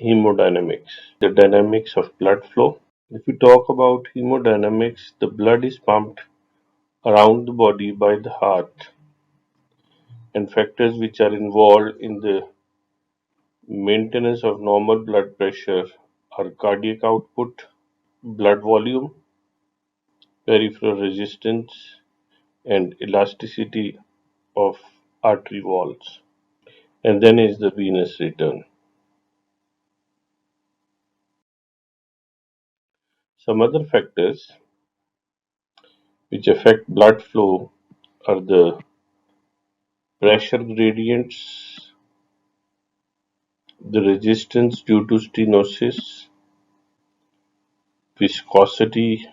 Hemodynamics, the dynamics of blood flow. If we talk about hemodynamics, the blood is pumped around the body by the heart, and factors which are involved in the maintenance of normal blood pressure are cardiac output, blood volume, peripheral resistance, and elasticity of artery walls. And then is the venous return. Some other factors which affect blood flow are the pressure gradients, the resistance due to stenosis, viscosity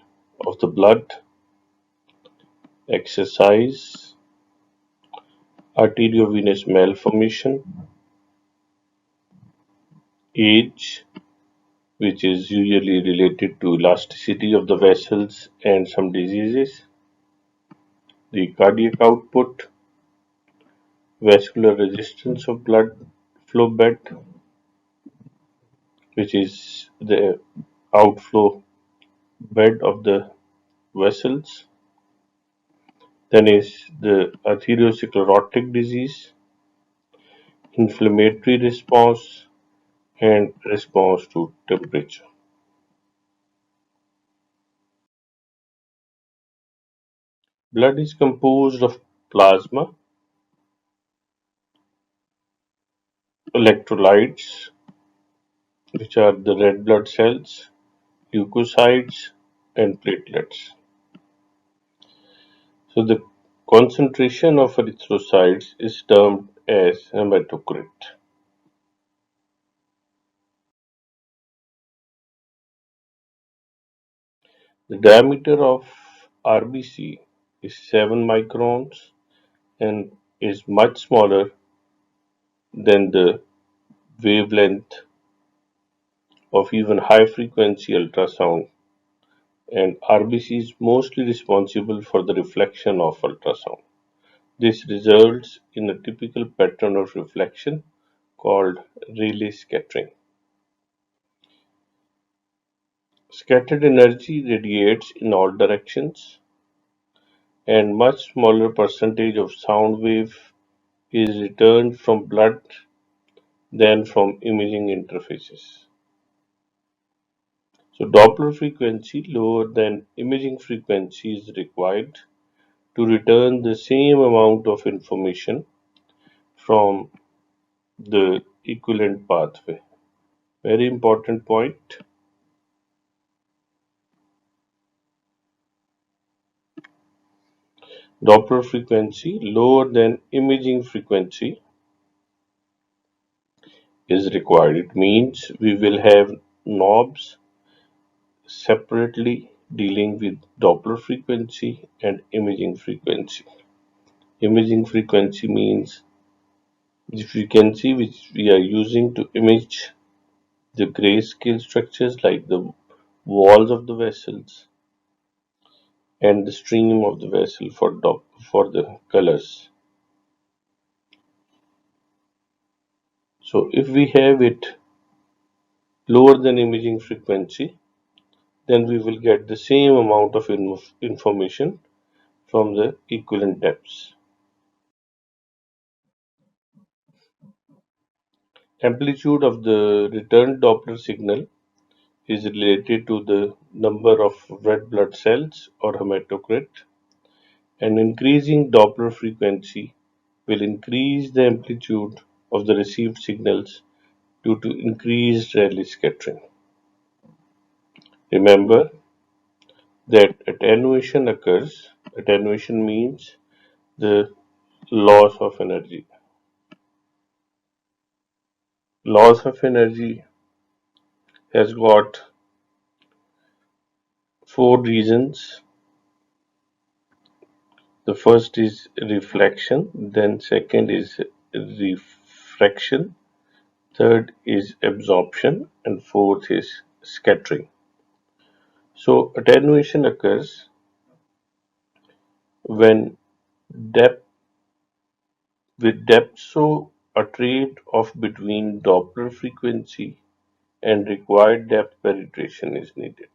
of the blood, exercise, arteriovenous malformation, age, which is usually related to elasticity of the vessels and some diseases, the cardiac output, vascular resistance of blood flow bed, which is the outflow bed of the vessels. Then is the atherosclerotic disease, inflammatory response, and response to temperature. Blood is composed of plasma, electrolytes, which are the red blood cells, leukocytes, and platelets. So the concentration of erythrocytes is termed as hematocrit. The diameter of RBC is 7 microns and is much smaller than the wavelength of even high frequency ultrasound, and RBC is mostly responsible for the reflection of ultrasound. This results in a typical pattern of reflection called Rayleigh scattering. Scattered energy radiates in all directions, and much smaller percentage of sound wave is returned from blood than from imaging interfaces. So Doppler frequency lower than imaging frequency is required to return the same amount of information from the equivalent pathway. Very important point. Doppler frequency lower than imaging frequency is required. It means we will have knobs separately dealing with Doppler frequency and imaging frequency. Imaging frequency means the frequency which we are using to image the grayscale structures like the walls of the vessels and the stream of the vessel for the colors. So if we have it lower than imaging frequency, then we will get the same amount of information from the equivalent depths. Amplitude of the returned Doppler signal is related to the number of red blood cells or hematocrit. An increasing Doppler frequency will increase the amplitude of the received signals due to increased Rayleigh scattering. Remember that attenuation occurs. Attenuation means the loss of energy. Loss of energy has got four reasons. The first is reflection, then second is refraction, third is absorption, and fourth is scattering. So attenuation occurs when depth with depth so a trade off between Doppler frequency and required depth penetration is needed.